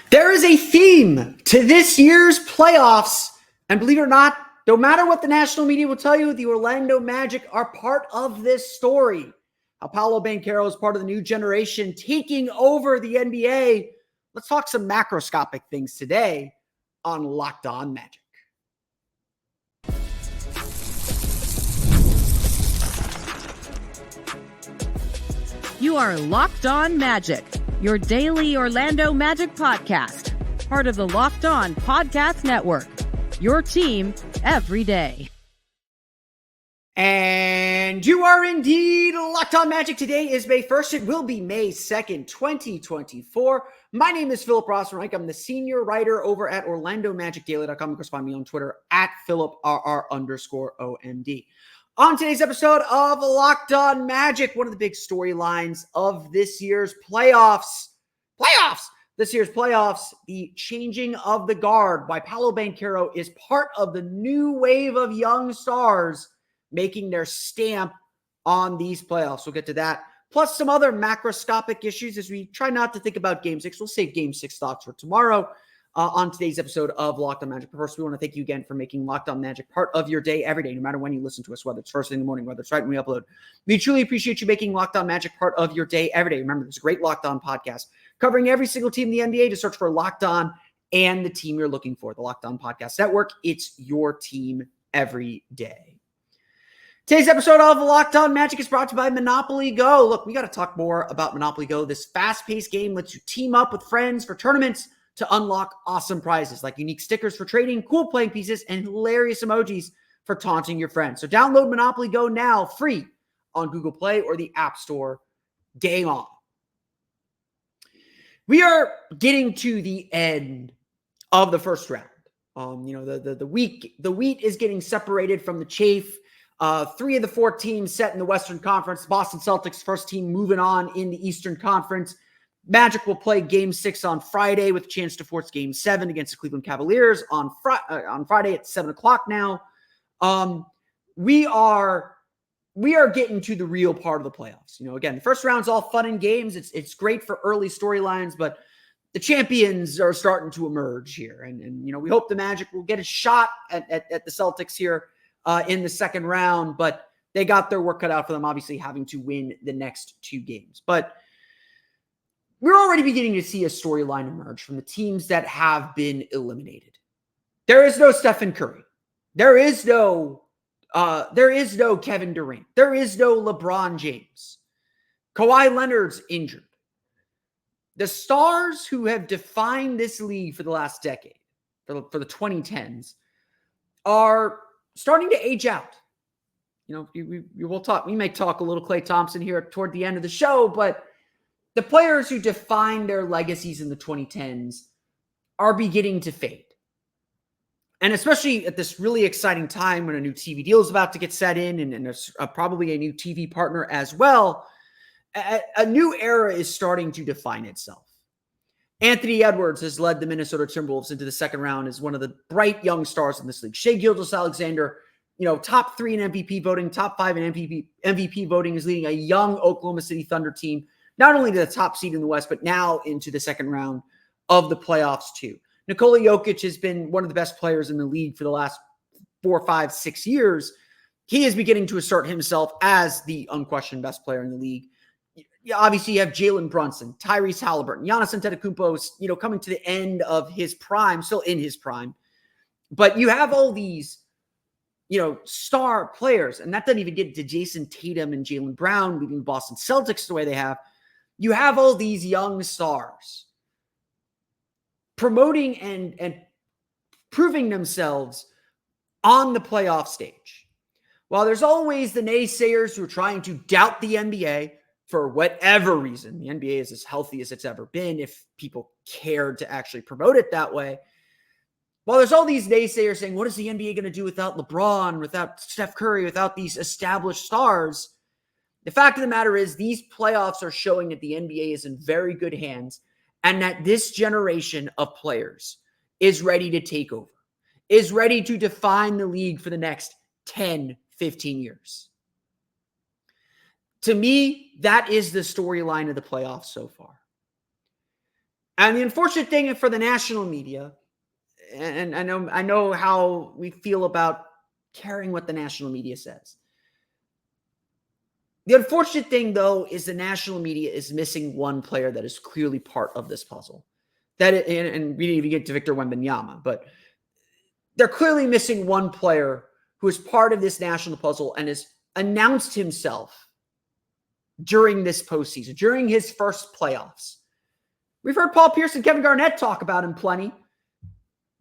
There is a theme to this year's playoffs, and believe it or not, no matter what the national media will tell you, the Orlando Magic are part of this story. How Paolo Banchero is part of the new generation taking over the NBA. Let's talk some macroscopic things today on Locked On Magic. You are Locked On Magic, your daily Orlando Magic podcast, part of the Locked On Podcast Network, your team every day. And you are indeed Locked On Magic. Today is May 1st. It will be May 2nd, 2024. My name is Philip Rossman-Reich. I'm the senior writer over at OrlandoMagicDaily.com. You can find me on Twitter at PhilipRR_OMD. On today's episode of Locked On Magic, one of the big storylines of this year's playoffs, the changing of the guard by Paolo Banchero is part of the new wave of young stars making their stamp on these playoffs. We'll get to that, plus some other macroscopic issues as we try not to think about Game 6. We'll save Game 6 thoughts for tomorrow. On today's episode of Locked On Magic. But first, we want to thank you again for making Locked On Magic part of your day every day, no matter when you listen to us, whether it's first thing in the morning, whether it's right when we upload. We truly appreciate you making Locked On Magic part of your day every day. Remember, there's a great Locked On podcast covering every single team in the NBA. To search for Locked On and the team you're looking for, the Locked On Podcast Network. It's your team every day. Today's episode of Locked On Magic is brought to you by Monopoly Go. Look, we got to talk more about Monopoly Go. This fast-paced game lets you team up with friends for tournaments to unlock awesome prizes like unique stickers for trading, cool playing pieces, and hilarious emojis for taunting your friends. So download Monopoly Go now, free on Google Play or the App Store. Game on. We are getting to the end of the first round. The wheat is getting separated from the chaff. 3 of the 4 teams set in the Western Conference. Boston Celtics, first team moving on in the Eastern Conference. Magic will play Game 6 on Friday with a chance to force Game 7 against the Cleveland Cavaliers on Friday at 7 o'clock now. We are getting to the real part of the playoffs. Again, the first round's all fun and games. It's great for early storylines, but the champions are starting to emerge here. And we hope the Magic will get a shot at the Celtics here in the second round, but they got their work cut out for them, obviously having to win the next 2 games. But we're already beginning to see a storyline emerge from the teams that have been eliminated. There is no Stephen Curry. There is no Kevin Durant. There is no LeBron James. Kawhi Leonard's injured. The stars who have defined this league for the last decade, for the 2010s, are starting to age out. We will talk. We may talk a little Klay Thompson here toward the end of the show, but the players who defined their legacies in the 2010s are beginning to fade. And especially at this really exciting time when a new TV deal is about to get set in and there's probably a new TV partner as well, a new era is starting to define itself. Anthony Edwards has led the Minnesota Timberwolves into the second round as one of the bright young stars in this league. Shai Gilgeous-Alexander, top 3 in MVP voting, top 5 in MVP voting, is leading a young Oklahoma City Thunder team not only to the top seed in the West, but now into the second round of the playoffs too. Nikola Jokic has been one of the best players in the league for the last 4, 5, 6 years. He is beginning to assert himself as the unquestioned best player in the league. Obviously, you have Jalen Brunson, Tyrese Halliburton, Giannis Antetokounmpo, coming to the end of his prime, still in his prime. But you have all these, star players, and that doesn't even get to Jason Tatum and Jaylen Brown leading the Boston Celtics the way they have. You have all these young stars promoting and proving themselves on the playoff stage. While there's always the naysayers who are trying to doubt the NBA for whatever reason, the NBA is as healthy as it's ever been if people cared to actually promote it that way. While there's all these naysayers saying, what is the NBA going to do without LeBron, without Steph Curry, without these established stars? The fact of the matter is these playoffs are showing that the NBA is in very good hands and that this generation of players is ready to take over, is ready to define the league for the next 10, 15 years. To me, that is the storyline of the playoffs so far. And the unfortunate thing for the national media, and I know how we feel about caring what the national media says. The unfortunate thing, though, is the national media is missing one player that is clearly part of this puzzle. And we didn't even get to Victor Wembanyama, but they're clearly missing one player who is part of this national puzzle and has announced himself during this postseason, during his first playoffs. We've heard Paul Pierce and Kevin Garnett talk about him plenty.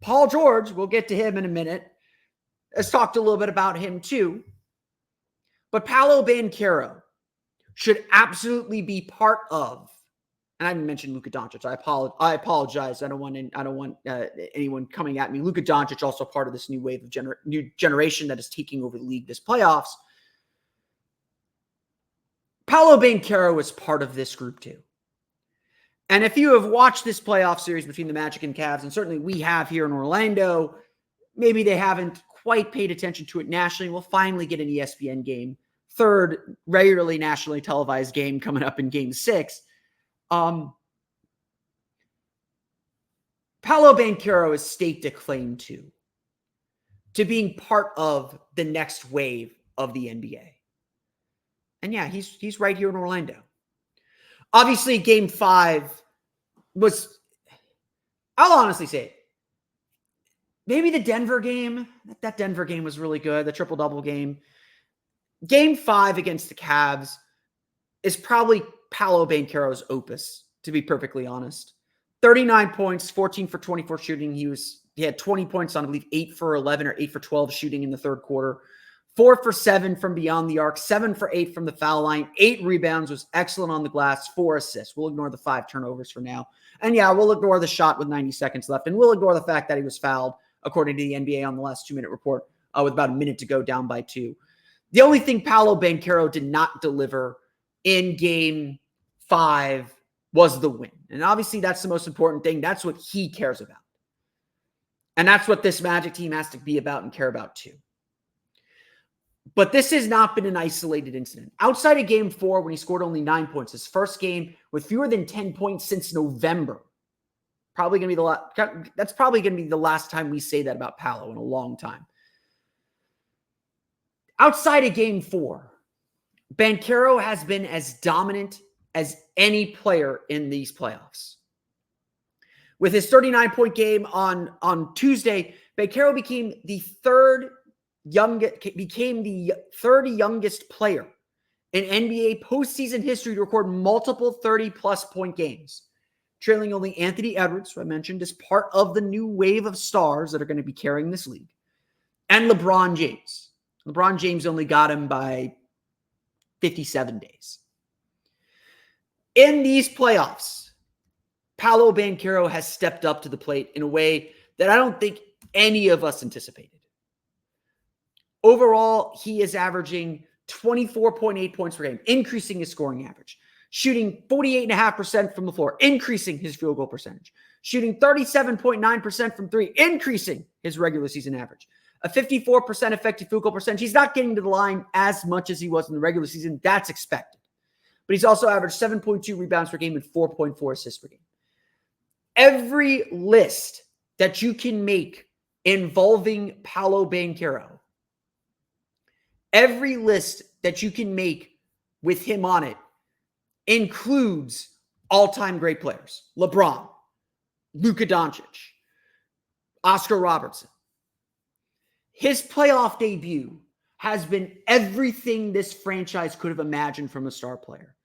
Paul George, we'll get to him in a minute, has talked a little bit about him too. But Paolo Banchero should absolutely be part of, and I didn't mention Luka Doncic. I apologize. I don't want anyone coming at me. Luka Doncic also part of this new wave of new generation that is taking over the league this playoffs. Paolo Banchero is part of this group too. And if you have watched this playoff series between the Magic and Cavs, and certainly we have here in Orlando, maybe they haven't quite paid attention to it nationally. We'll finally get an ESPN game, third regularly nationally televised game coming up in Game 6. Paolo Banchero has staked a claim to being part of the next wave of the NBA. And yeah, he's right here in Orlando. Obviously, Game 5 was, I'll honestly say it, maybe the Denver game. That Denver game was really good, the triple-double game. Game 5 against the Cavs is probably Paolo Banchero's opus, to be perfectly honest. 39 points, 14 for 24 shooting. He had 20 points on, I believe, 8 for 11 or 8 for 12 shooting in the third quarter. 4 for 7 from beyond the arc, 7 for 8 from the foul line, 8 rebounds, was excellent on the glass, 4 assists. We'll ignore the 5 turnovers for now. And yeah, we'll ignore the shot with 90 seconds left. And we'll ignore the fact that he was fouled, according to the NBA on the last 2-minute report, with about a minute to go, down by 2. The only thing Paolo Banchero did not deliver in Game 5 was the win. And obviously that's the most important thing. That's what he cares about. And that's what this Magic team has to be about and care about too. But this has not been an isolated incident. Outside of Game 4, when he scored only 9 points, his first game with fewer than 10 points since November. That's probably going to be the last time we say that about Paolo in a long time. Outside of Game 4, Banchero has been as dominant as any player in these playoffs. With his 39-point game on Tuesday, Banchero became the third youngest player in NBA postseason history to record multiple 30-plus point games, trailing only Anthony Edwards, who I mentioned is part of the new wave of stars that are going to be carrying this league, and LeBron James. LeBron James only got him by 57 days. In these playoffs, Paolo Banchero has stepped up to the plate in a way that I don't think any of us anticipated. Overall, he is averaging 24.8 points per game, increasing his scoring average, shooting 48.5% from the floor, increasing his field goal percentage, shooting 37.9% from three, increasing his regular season average, a 54% effective field goal percentage. He's not getting to the line as much as he was in the regular season. That's expected. But he's also averaged 7.2 rebounds per game and 4.4 assists per game. Every list that you can make involving Paolo Banchero, every list that you can make with him on it includes all-time great players. LeBron, Luka Doncic, Oscar Robertson. His playoff debut has been everything this franchise could have imagined from a star player.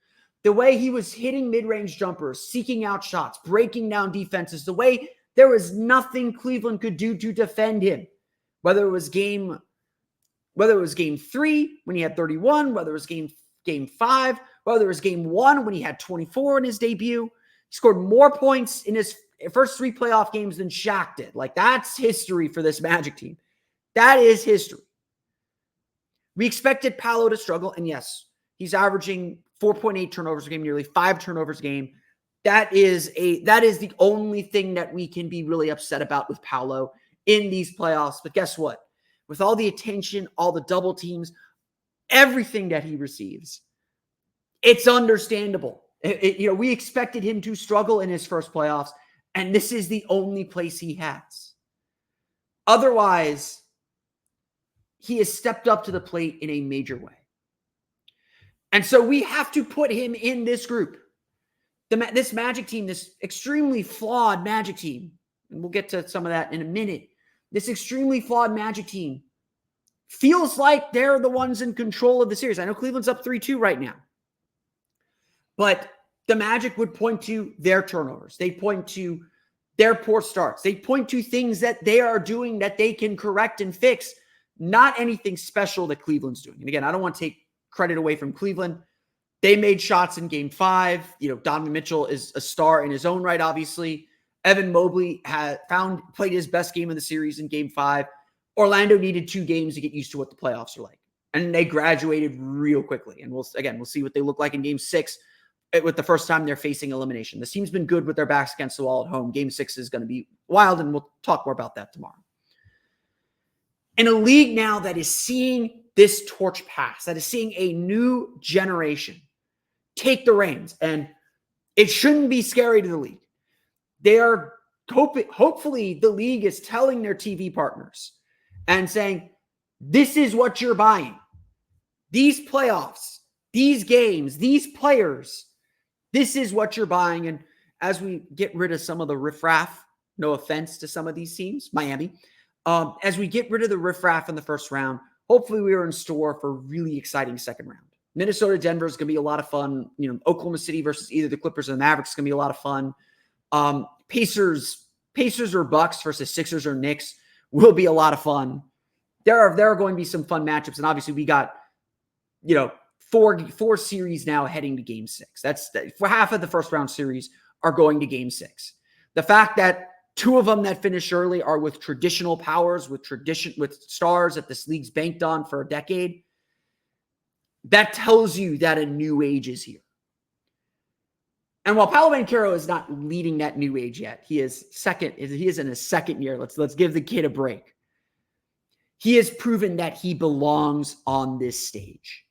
The way he was hitting mid-range jumpers, seeking out shots, breaking down defenses, the way there was nothing Cleveland could do to defend him, whether it was game 3 when he had 31, whether it was game 5, whether it was game 1 when he had 24 in his debut. He scored more points in his first 3 playoff games than Shaq did. Like, that's history for this Magic team. That is history. We expected Paolo to struggle, and yes, he's averaging 4.8 turnovers a game, nearly 5 turnovers a game. That is the only thing that we can be really upset about with Paolo in these playoffs. But guess what? With all the attention, all the double teams, everything that he receives, it's understandable. We expected him to struggle in his first playoffs, And this is the only place he has. Otherwise, he has stepped up to the plate in a major way. And so we have to put him in this group. This Magic team, this extremely flawed Magic team, and we'll get to some of that in a minute. This extremely flawed Magic team feels like they're the ones in control of the series. I know Cleveland's up 3-2 right now. But the Magic would point to their turnovers. They point to their poor starts. They point to things that they are doing that they can correct and fix, not anything special that Cleveland's doing. And again, I don't want to take credit away from Cleveland. They made shots in game 5. Donovan Mitchell is a star in his own right, obviously. Evan Mobley played his best game of the series in game 5. Orlando needed 2 games to get used to what the playoffs are like. And they graduated real quickly. And we'll see what they look like in game 6 with the first time they're facing elimination. This team's been good with their backs against the wall at home. Game 6 is going to be wild, and we'll talk more about that tomorrow. In a league now that is seeing this torch pass, that is seeing a new generation take the reins, and it shouldn't be scary to the league. They are hopefully the league is telling their TV partners and saying, this is what you're buying. These playoffs, these games, these players, this is what you're buying. And as we get rid of some of the riffraff, no offense to some of these teams, Miami, as we get rid of the riffraff in the first round, hopefully we are in store for a really exciting second round. Minnesota, Denver is going to be a lot of fun. Oklahoma City versus either the Clippers or the Mavericks is going to be a lot of fun. Pacers or Bucks versus Sixers or Knicks will be a lot of fun. There are going to be some fun matchups, and obviously we got four series now heading to game 6. That's for half of the first round series are going to game 6. The fact that 2 of them that finish early are with traditional powers, with stars that this league's banked on for a decade, that tells you that a new age is here. And while Paolo Banchero is not leading that new age yet, he is in his second year. Let's give the kid a break. He has proven that he belongs on this stage.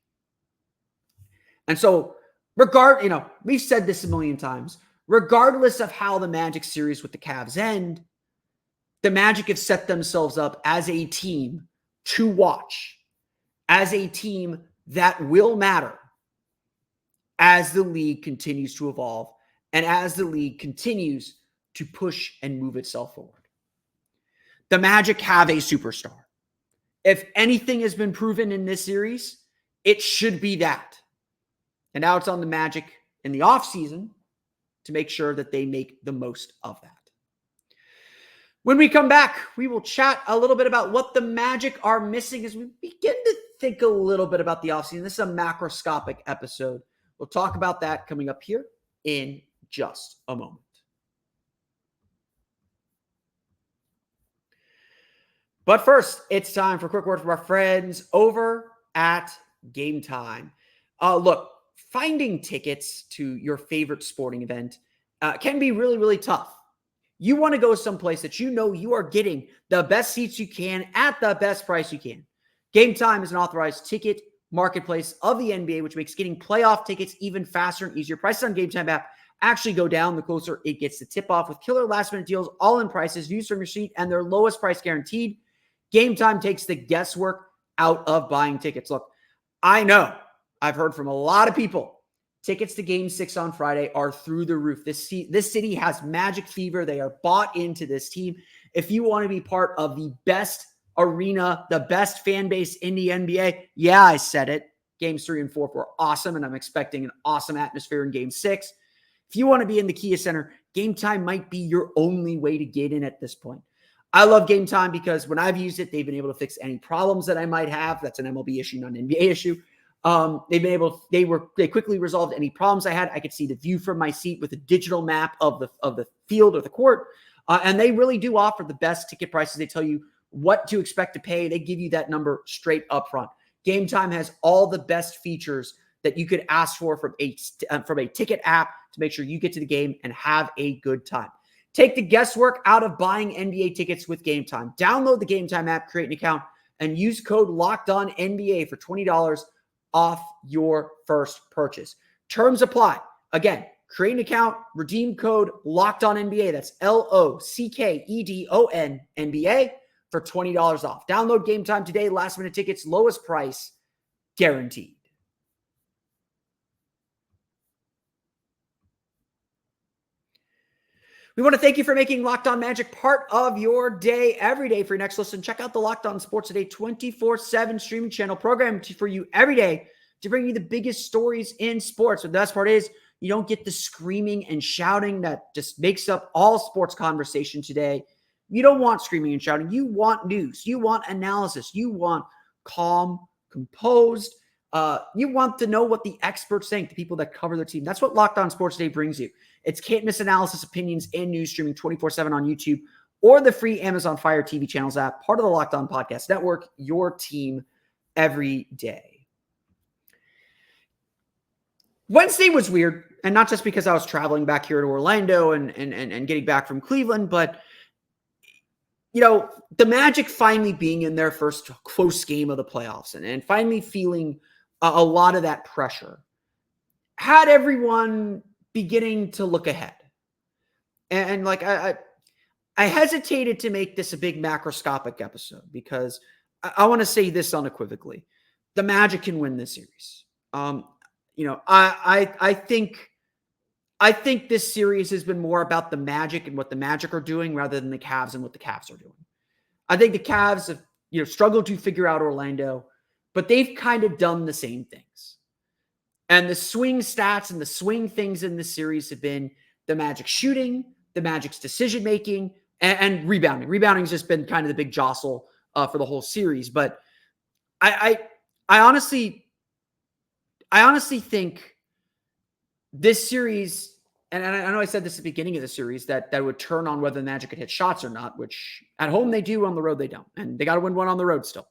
And so, we've said this a million times, regardless of how the Magic series with the Cavs end, the Magic have set themselves up as a team to watch, as a team that will matter as the league continues to evolve and as the league continues to push and move itself forward. The Magic have a superstar. If anything has been proven in this series, it should be that. And now it's on the Magic in the offseason to make sure that they make the most of that. When we come back, we will chat a little bit about what the Magic are missing as we begin to think a little bit about the offseason. This is a macroscopic episode. We'll talk about that coming up here in just a moment. But first, it's time for a quick word from our friends over at Game Time. Look, finding tickets to your favorite sporting event can be really, really tough. You want to go someplace that you are getting the best seats you can at the best price you can. Game Time is an authorized ticket marketplace of the NBA, which makes getting playoff tickets even faster and easier. Prices on Game Time app actually go down the closer it gets to tip-off with killer last-minute deals, all-in prices, views from your seat, and their lowest price guaranteed. Game Time takes the guesswork out of buying tickets. Look, I know I've heard from a lot of people. Tickets to Game 6 on Friday are through the roof. This city has Magic fever. They are bought into this team. If you want to be part of the best arena, the best fan base in the NBA, yeah, I said it. Games 3 and 4 were awesome, and I'm expecting an awesome atmosphere in Game 6. If you want to be in the Kia Center, Game Time might be your only way to get in at this point. I love Game Time because when I've used it, they've been able to fix any problems that I might have. That's an MLB issue, not an NBA issue. They quickly resolved any problems I had. I could see the view from my seat with a digital map of the field or the court. And they really do offer the best ticket prices. They tell you what to expect to pay. They give you that number straight up front. Game Time has all the best features that you could ask for from a ticket app to make sure you get to the game and have a good time. Take the guesswork out of buying NBA tickets with Game Time. Download the Game Time app, create an account, and use code LOCKEDONNBA for $20 off your first purchase. Terms apply. Again, create an account, redeem code Locked On NBA. That's LOCKEDON NBA for $20 off. Download Game Time today. Last minute tickets, lowest price guaranteed. We want to thank you for making Locked On Magic part of your day every day. For your next listen, check out the Locked On Sports Today 24/7 streaming channel programmed for you every day to bring you the biggest stories in sports. But the best part is you don't get the screaming and shouting that just makes up all sports conversation today. You don't want screaming and shouting. You want news. You want analysis. You want calm, composed. You want to know what the experts think, the people that cover their team. That's what Locked On Sports Today brings you. It's can't miss analysis, opinions, and news streaming 24/7 on YouTube or the free Amazon Fire TV channels app, part of the Locked On Podcast Network, your team every day. Wednesday was weird, and not just because I was traveling back here to Orlando and getting back from Cleveland, but the Magic finally being in their first close game of the playoffs and finally feeling a lot of that pressure had everyone beginning to look ahead. And like, I hesitated to make this a big macroscopic episode because I want to say this unequivocally. The Magic can win this series. I think this series has been more about the Magic and what the Magic are doing rather than the Cavs and what the Cavs are doing. I think the Cavs have, struggled to figure out Orlando, but they've kind of done the same things. And the swing stats and the swing things in this series have been the Magic shooting, the Magic's decision-making, and rebounding. Rebounding has just been kind of the big jostle for the whole series. But I honestly think this series, and I know I said this at the beginning of the series, that would turn on whether the Magic could hit shots or not, which at home they do, on the road they don't. And they got to win one on the road still.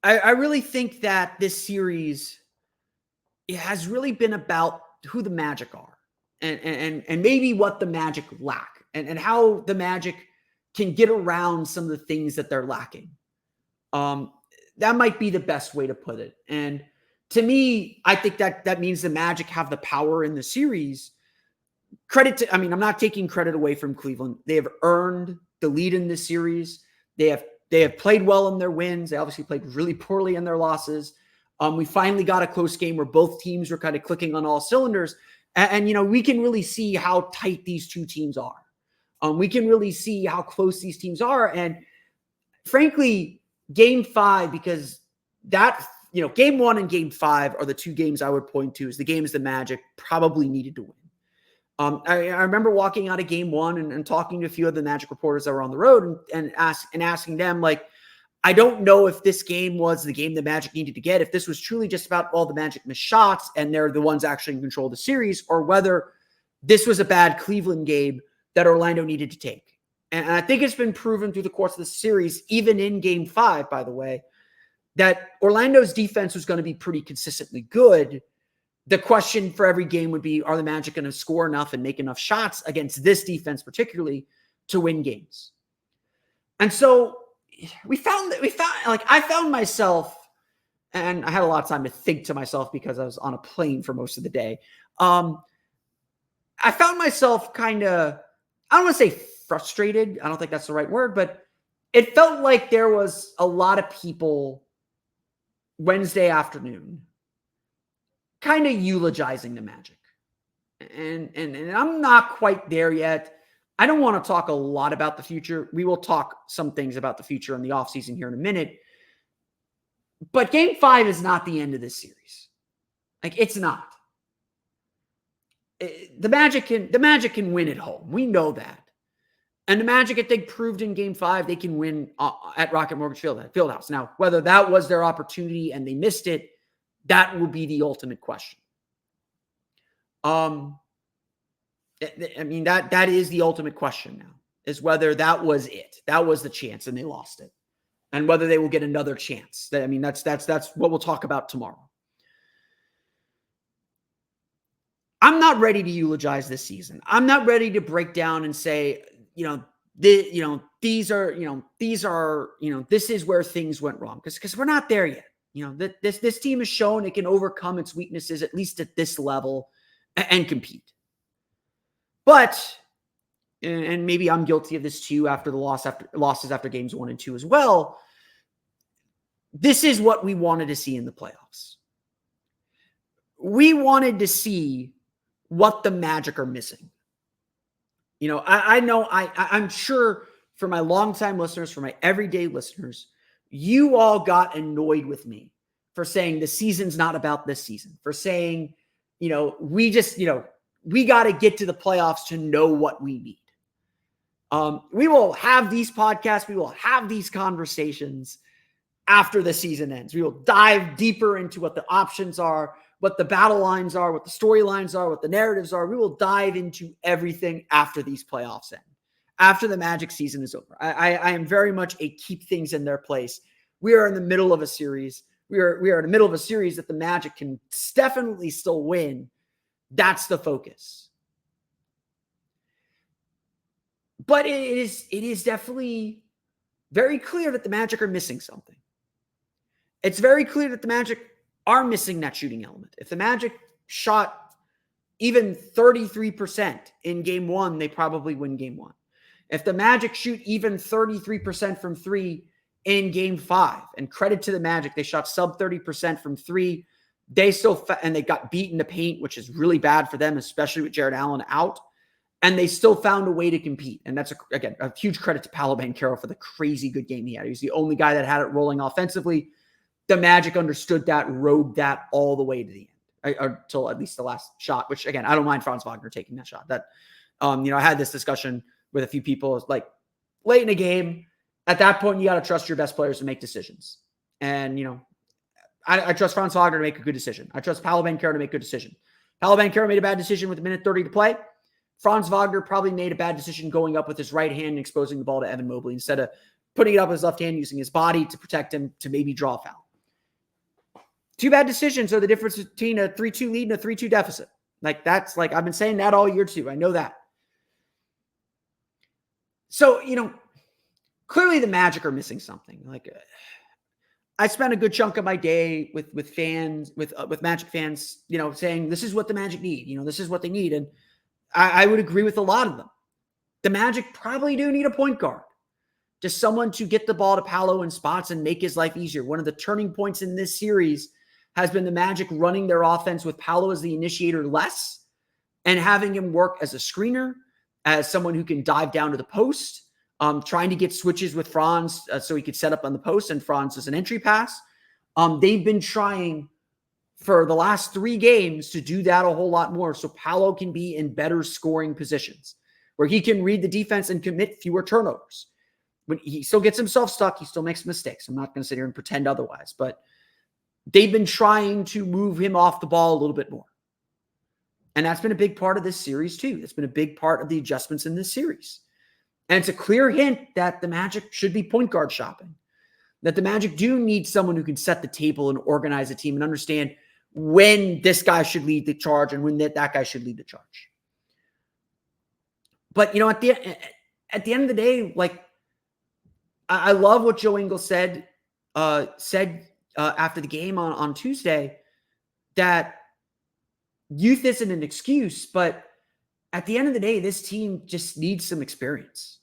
I really think that this series, it has really been about who the Magic are and maybe what the Magic lack and how the Magic can get around some of the things that they're lacking. That might be the best way to put it. And to me, I think that means the Magic have the power in the series. I'm not taking credit away from Cleveland. They have earned the lead in this series. They have played well in their wins. They obviously played really poorly in their losses. We finally got a close game where both teams were kind of clicking on all cylinders. And we can really see how tight these two teams are. We can really see how close these teams are. And frankly, Game 5, because Game 1 and Game 5 are the two games I would point to as the games the Magic probably needed to win. I remember walking out of Game 1 and talking to a few of the Magic reporters that were on the road and asking them, like, I don't know if this game was the game the Magic needed to get, if this was truly just about all the Magic missed shots and they're the ones actually in control of the series, or whether this was a bad Cleveland game that Orlando needed to take. And I think it's been proven through the course of the series, even in Game 5, by the way, that Orlando's defense was going to be pretty consistently good. The question for every game would be, are the Magic going to score enough and make enough shots against this defense, particularly, to win games? And so I found myself, and I had a lot of time to think to myself because I was on a plane for most of the day. I found myself kind of, I don't want to say frustrated. I don't think that's the right word, but it felt like there was a lot of people Wednesday afternoon kind of eulogizing the Magic. And I'm not quite there yet. I don't want to talk a lot about the future. We will talk some things about the future in the offseason here in a minute. But Game 5 is not the end of this series. Like, it's not. The Magic can win at home. We know that. And the Magic, if they proved in Game 5, they can win at Rocket Mortgage Fieldhouse. Now, whether that was their opportunity and they missed it, that will be the ultimate question. That is the ultimate question now, is whether that was it. That was the chance and they lost it. And whether they will get another chance. That's what we'll talk about tomorrow. I'm not ready to eulogize this season. I'm not ready to break down and say, this is where things went wrong, because we're not there yet. that this team has shown it can overcome its weaknesses, at least at this level, and compete. But, and maybe I'm guilty of this too after the losses after games 1 and 2 as well, this is what we wanted to see in the playoffs. We wanted to see what the Magic are missing. I'm sure for my longtime listeners, for my everyday listeners, you all got annoyed with me for saying the season's not about this season, for saying, we got to get to the playoffs to know what we need. We will have these podcasts. We will have these conversations after the season ends. We will dive deeper into what the options are, what the battle lines are, what the storylines are, what the narratives are. We will dive into everything after these playoffs end, after the Magic season is over. I am very much a keep things in their place. We are in the middle of a series. We are in the middle of a series that the Magic can definitely still win. That's the focus. But it is definitely very clear that the Magic are missing something. It's very clear that the Magic are missing that shooting element. If the Magic shot even 33% in game 1, they probably win game 1. If the Magic shoot even 33% from 3 in game 5, and credit to the Magic, they shot sub 30% from 3. They still, and they got beat in the paint, which is really bad for them, especially with Jared Allen out. And they still found a way to compete. And that's, again, a huge credit to Paolo Banchero for the crazy good game he had. He was the only guy that had it rolling offensively. The Magic understood that, rode that all the way to the end, until at least the last shot, which, again, I don't mind Franz Wagner taking that shot. That, I had this discussion with a few people, like, late in the game. At that point, you got to trust your best players to make decisions. And, I trust Franz Wagner to make a good decision. I trust Paolo Banchero to make a good decision. Paolo Banchero made a bad decision with 1:30 to play. Franz Wagner probably made a bad decision going up with his right hand and exposing the ball to Evan Mobley instead of putting it up with his left hand, using his body to protect him to maybe draw a foul. 2 bad decisions are the difference between a 3-2 lead and a 3-2 deficit. That's I've been saying that all year too. I know that. So, clearly the Magic are missing something. I spent a good chunk of my day with fans, with Magic fans, saying this is what the Magic need. This is what they need. And I would agree with a lot of them. The Magic probably do need a point guard. Just someone to get the ball to Paolo in spots and make his life easier. One of the turning points in this series has been the Magic running their offense with Paolo as the initiator less and having him work as a screener, as someone who can dive down to the post, trying to get switches with Franz so he could set up on the post and Franz as an entry pass. They've been trying for the last 3 games to do that a whole lot more so Paolo can be in better scoring positions where he can read the defense and commit fewer turnovers. When he still gets himself stuck, he still makes mistakes. I'm not going to sit here and pretend otherwise, but they've been trying to move him off the ball a little bit more. And that's been a big part of this series too. That's been a big part of the adjustments in this series. And it's a clear hint that the Magic should be point guard shopping, that the Magic do need someone who can set the table and organize a team and understand when this guy should lead the charge and when that guy should lead the charge. But, at the end of the day, I love what Joe Ingles said after the game on Tuesday, that youth isn't an excuse, but at the end of the day, this team just needs some experience.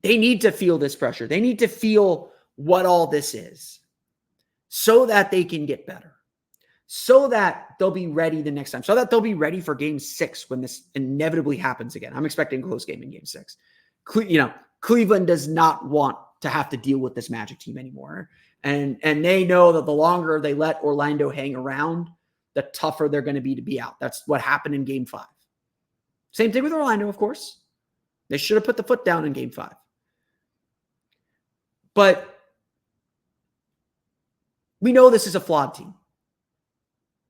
They need to feel this pressure. They need to feel what all this is so that they can get better, so that they'll be ready the next time, so that they'll be ready for game 6 when this inevitably happens again. I'm expecting a close game in game 6. Cleveland does not want to have to deal with this Magic team anymore. And they know that the longer they let Orlando hang around, the tougher they're going to be out. That's what happened in game 5. Same thing with Orlando, of course. They should have put the foot down in game 5. But we know this is a flawed team.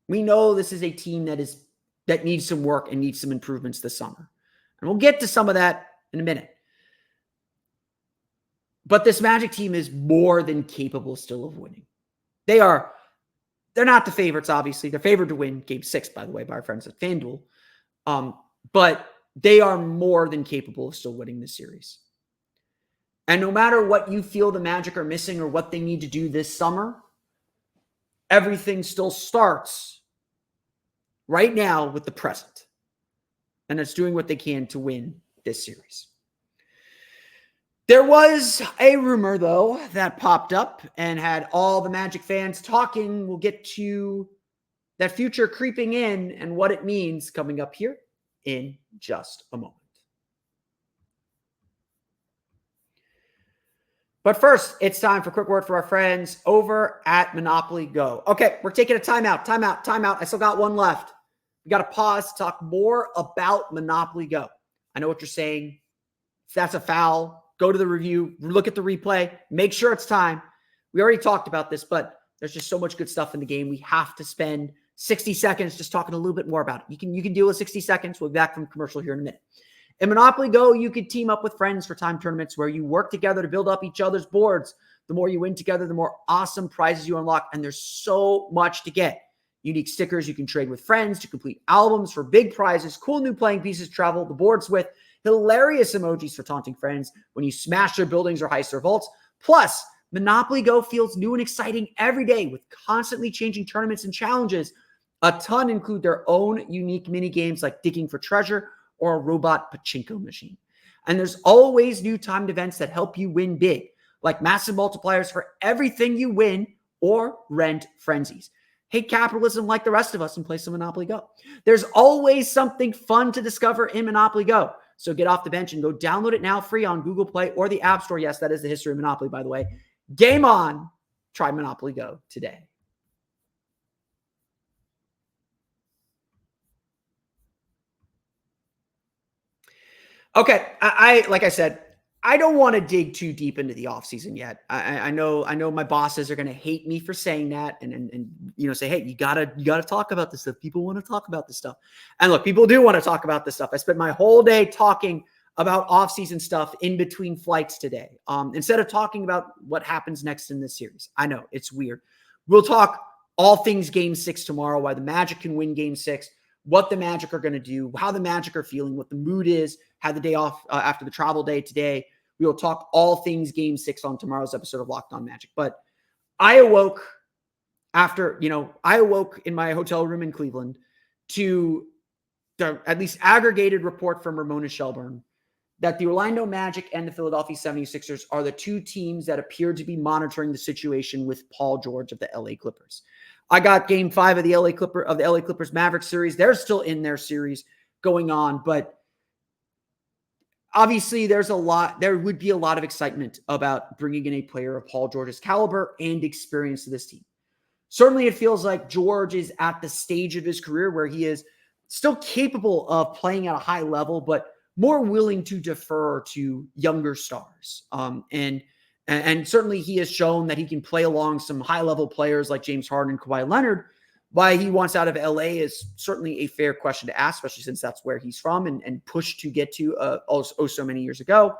We know this is a team that needs some work and needs some improvements this summer. And we'll get to some of that in a minute. But this Magic team is more than capable still of winning. They're not the favorites, obviously. They're favored to win game 6, by the way, by our friends at FanDuel. But they are more than capable of still winning this series. And no matter what you feel the Magic are missing or what they need to do this summer, everything still starts right now with the present. And it's doing what they can to win this series. There was a rumor, though, that popped up and had all the Magic fans talking. We'll get to that future creeping in and what it means coming up here in just a moment. But first, it's time for a quick word for our friends over at Monopoly Go. Okay, we're taking a timeout. I still got one left. We got to pause to talk more about Monopoly Go. I know what you're saying. If that's a foul, go to the review, look at the replay, make sure it's time. We already talked about this, but there's just so much good stuff in the game. We have to spend 60 seconds just talking a little bit more about it. You can deal with 60 seconds. We'll be back from commercial here in a minute. In Monopoly Go, you can team up with friends for time tournaments where you work together to build up each other's boards. The more you win together, the more awesome prizes you unlock, and there's so much to get. Unique stickers you can trade with friends to complete albums for big prizes, cool new playing pieces to travel the boards with, hilarious emojis for taunting friends when you smash their buildings or heist their vaults. Plus, Monopoly Go feels new and exciting every day with constantly changing tournaments and challenges. A ton include their own unique mini games like digging for treasure or a robot pachinko machine. And there's always new timed events that help you win big, like massive multipliers for everything you win or rent frenzies. Hate capitalism like the rest of us and play some Monopoly Go. There's always something fun to discover in Monopoly Go. So get off the bench and go download it now free on Google Play or the App Store. Yes, that is the history of Monopoly, by the way. Game on. Try Monopoly Go today. Okay, like I said, I don't want to dig too deep into the offseason yet. I know my bosses are going to hate me for saying that and say, hey, you gotta talk about this stuff. People want to talk about this stuff. And look, people do want to talk about this stuff. I spent my whole day talking about offseason stuff in between flights today. Instead of talking about what happens next in this series. I know it's weird. We'll talk all things Game 6 tomorrow, why the Magic can win Game 6, what the Magic are going to do, how the Magic are feeling, what the mood is, had the day off after the travel day today. We will talk all things Game 6 on tomorrow's episode of Locked On Magic. But I awoke in my hotel room in Cleveland to the at least aggregated report from Ramona Shelburne that the Orlando Magic and the Philadelphia 76ers are the two teams that appear to be monitoring the situation with Paul George of the LA Clippers. I got Game 5 of the LA Clippers Mavericks series. They're still in their series going on, but obviously there would be a lot of excitement about bringing in a player of Paul George's caliber and experience to this team. Certainly it feels like George is at the stage of his career where he is still capable of playing at a high level, but more willing to defer to younger stars. And certainly he has shown that he can play along some high-level players like James Harden and Kawhi Leonard. Why he wants out of LA is certainly a fair question to ask, especially since that's where he's from and pushed to get to so many years ago.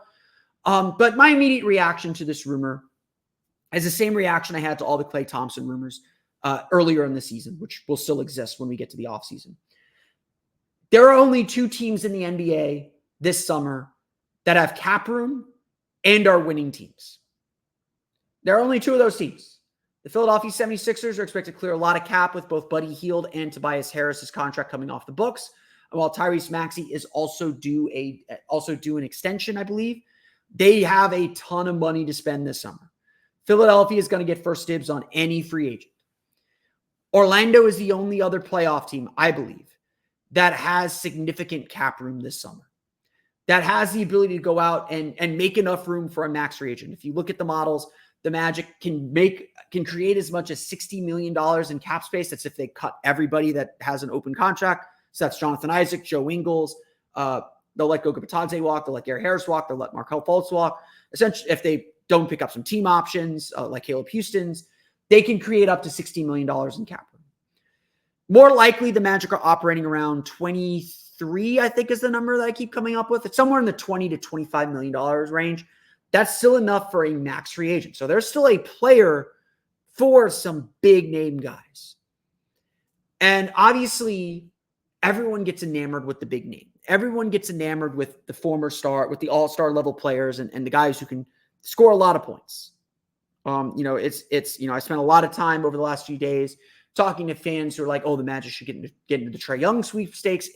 But my immediate reaction to this rumor is the same reaction I had to all the Klay Thompson rumors earlier in the season, which will still exist when we get to the offseason. There are only two teams in the NBA this summer that have cap room and are winning teams. There are only two of those teams. The Philadelphia 76ers are expected to clear a lot of cap with both Buddy Hield and Tobias Harris's contract coming off the books. And while Tyrese Maxey is also due an extension, I believe, they have a ton of money to spend this summer. Philadelphia is going to get first dibs on any free agent. Orlando is the only other playoff team, I believe, that has significant cap room this summer, that has the ability to go out and make enough room for a max free agent. If you look at the models, the Magic can create as much as $60 million in cap space. That's if they cut everybody that has an open contract. So that's Jonathan Isaac, Joe Ingles. They'll let Goga Bitadze walk. They'll let Gary Harris walk. They'll let Markelle Fultz walk. Essentially, if they don't pick up some team options like Caleb Houston's, they can create up to $60 million in cap room. More likely, the Magic are operating around 23, I think is the number that I keep coming up with. It's somewhere in the $20 to $25 million range. That's still enough for a max free agent. So there's still a player for some big name guys. And obviously, everyone gets enamored with the big name. Everyone gets enamored with the former star, with the all-star level players and the guys who can score a lot of points. I spent a lot of time over the last few days talking to fans who are like, oh, the Magic should get into the Trae Young sweepstakes.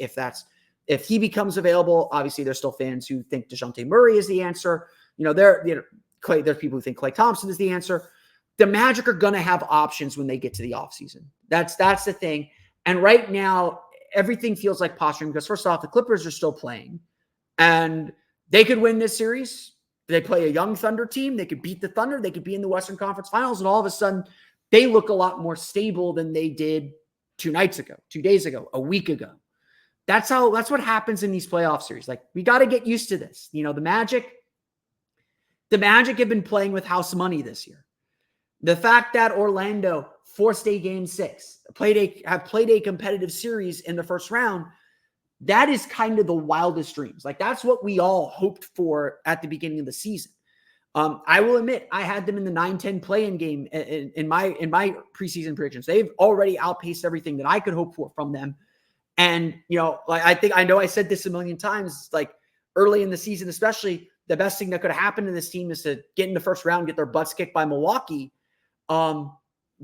If he becomes available, obviously there's still fans who think DeJounte Murray is the answer. There's people who think Klay Thompson is the answer. The Magic are going to have options when they get to the offseason. That's the thing. And right now, everything feels like posturing because first off, the Clippers are still playing and they could win this series. They play a young Thunder team. They could beat the Thunder. They could be in the Western Conference Finals. And all of a sudden, they look a lot more stable than they did 2 nights ago, 2 days ago, a week ago. That's what happens in these playoff series. Like, we got to get used to this. The Magic have been playing with house money this year. The fact that Orlando forced a game 6, have played a competitive series in the first round, that is kind of the wildest dreams. Like, that's what we all hoped for at the beginning of the season. I will admit, I had them in the 9-10 play-in game in my preseason predictions. They've already outpaced everything that I could hope for from them. And, I know I said this a million times, like early in the season, especially, the best thing that could have happened to this team is to get in the first round, get their butts kicked by Milwaukee.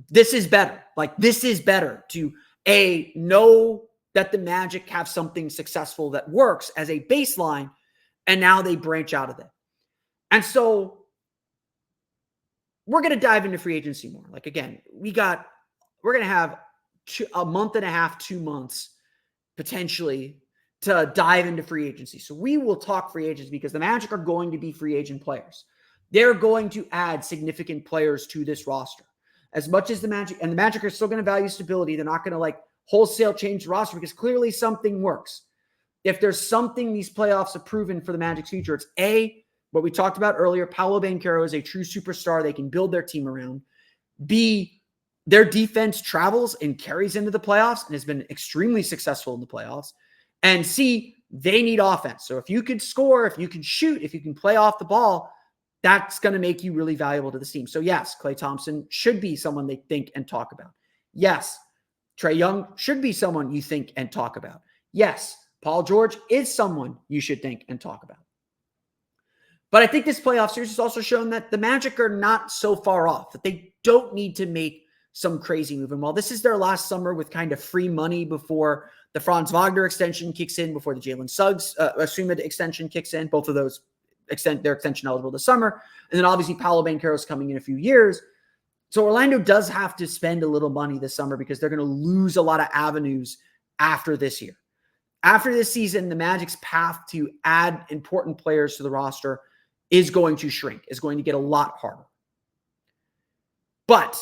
This is better. Like, this is better to know that the Magic have something successful that works as a baseline, and now they branch out of it. And so we're going to dive into free agency more. Like, again, we're going to have a month and a half, 2 months potentially to dive into free agency. So we will talk free agents because the Magic are going to be free agent players. They're going to add significant players to this roster. As much as the Magic are still going to value stability, they're not going to wholesale change the roster because clearly something works. If there's something these playoffs have proven for the Magic's future, it's A, what we talked about earlier, Paolo Banchero is a true superstar they can build their team around. B, their defense travels and carries into the playoffs and has been extremely successful in the playoffs. And C, they need offense. So if you could score, if you can shoot, if you can play off the ball, that's going to make you really valuable to the team. So yes, Klay Thompson should be someone they think and talk about. Yes, Trae Young should be someone you think and talk about. Yes, Paul George is someone you should think and talk about. But I think this playoff series has also shown that the Magic are not so far off, that they don't need to make some crazy move. And while this is their last summer with kind of free money before the Franz Wagner extension kicks in, before the Jalen Suggs assumed extension kicks in, both of those their extension eligible this summer. And then obviously Paolo Banchero is coming in a few years. So Orlando does have to spend a little money this summer because they're going to lose a lot of avenues after this year. After this season, the Magic's path to add important players to the roster is going to shrink, is going to get a lot harder. But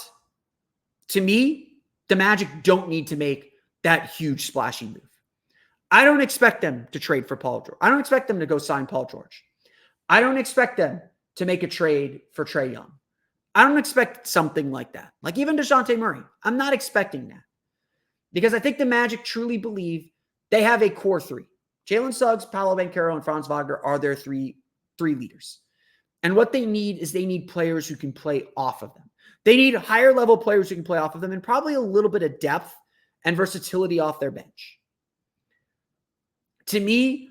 to me, the Magic don't need to make that huge splashy move. I don't expect them to trade for Paul George. I don't expect them to go sign Paul George. I don't expect them to make a trade for Trae Young. I don't expect something like that. Like even DeJounte Murray. I'm not expecting that. Because I think the Magic truly believe they have a core 3. Jalen Suggs, Paolo Banchero, and Franz Wagner are their three leaders. And what they need is they need players who can play off of them. They need higher level players who can play off of them and probably a little bit of depth and versatility off their bench. To me,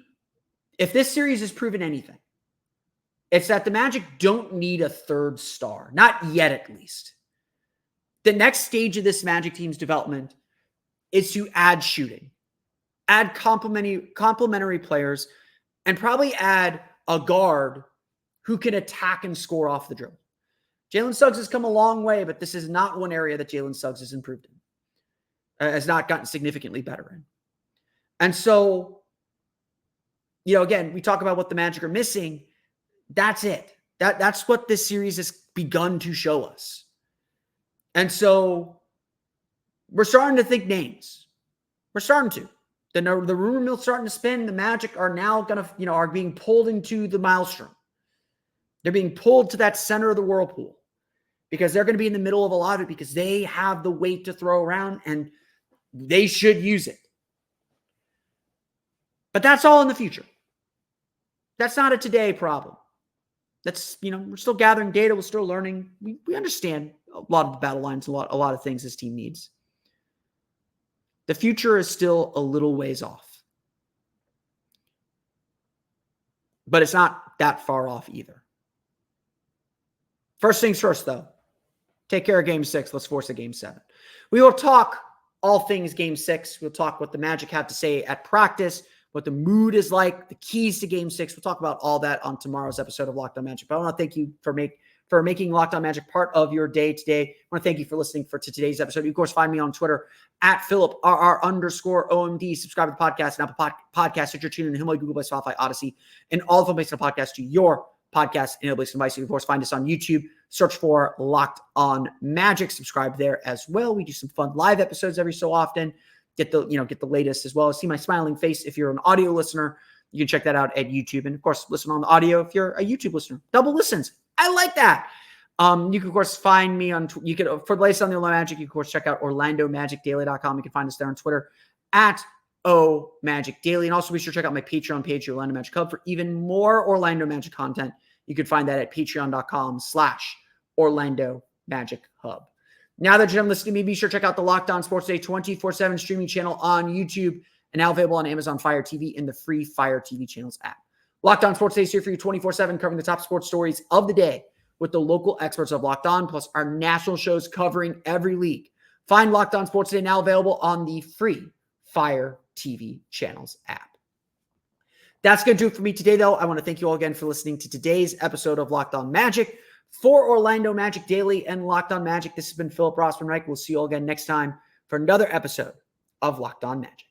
if this series has proven anything, it's that the Magic don't need a third star. Not yet, at least. The next stage of this Magic team's development is to add shooting, add complementary players, and probably add a guard who can attack and score off the dribble. Jalen Suggs has come a long way, but this is not one area that Jalen Suggs has improved in, has not gotten significantly better in. And so, again, we talk about what the Magic are missing. That's it. That's what this series has begun to show us. And so we're starting to think names. We're starting to. The rumor mill's starting to spin. The Magic are now going to, are being pulled into the maelstrom. They're being pulled to that center of the whirlpool because they're going to be in the middle of a lot of it because they have the weight to throw around and they should use it. But that's all in the future. That's not a today problem. That's, we're still gathering data. We're still learning. We understand a lot of the battle lines, a lot of things this team needs. The future is still a little ways off. But it's not that far off either. First things first, though. Take care of Game 6. Let's force a Game 7. We will talk all things Game 6. We'll talk what the Magic have to say at practice, what the mood is like, the keys to Game 6. We'll talk about all that on tomorrow's episode of Locked On Magic. But I want to thank you for making Locked On Magic part of your day today. I want to thank you for listening to today's episode. You, of course, find me on Twitter at PhilipRR_OMD. Subscribe to the podcast and Apple Podcasts. Stitcher, TuneIn, Himalaya, Google Play, Spotify, Odyssey, and all of them based on podcast to your podcast enabling device. You can, of course, find us on YouTube. Search for Locked On Magic. Subscribe there as well. We do some fun live episodes every so often. Get the latest as well. See my smiling face if you're an audio listener. You can check that out at YouTube. And of course, listen on the audio if you're a YouTube listener. Double listens. I like that. You can, of course, find me on, for the latest on the Orlando Magic, you can, of course, check out OrlandoMagicDaily.com. You can find us there on Twitter at OMagicDaily. And also be sure to check out my Patreon page, Orlando Magic Hub, for even more Orlando Magic content. You can find that at patreon.com/Orlando Magic Hub. Now that you're done listening to me, be sure to check out the Locked On Sports Day 24/7 streaming channel on YouTube and now available on Amazon Fire TV and the free Fire TV channels app. Locked On Sports Day is here for you 24/7, covering the top sports stories of the day with the local experts of Locked On, plus our national shows covering every league. Find Locked On Sports Day now available on the free Fire TV channels app. That's going to do it for me today, though. I want to thank you all again for listening to today's episode of Locked On Magic. For Orlando Magic Daily and Locked On Magic, this has been Philip Rossman-Reich. We'll see you all again next time for another episode of Locked On Magic.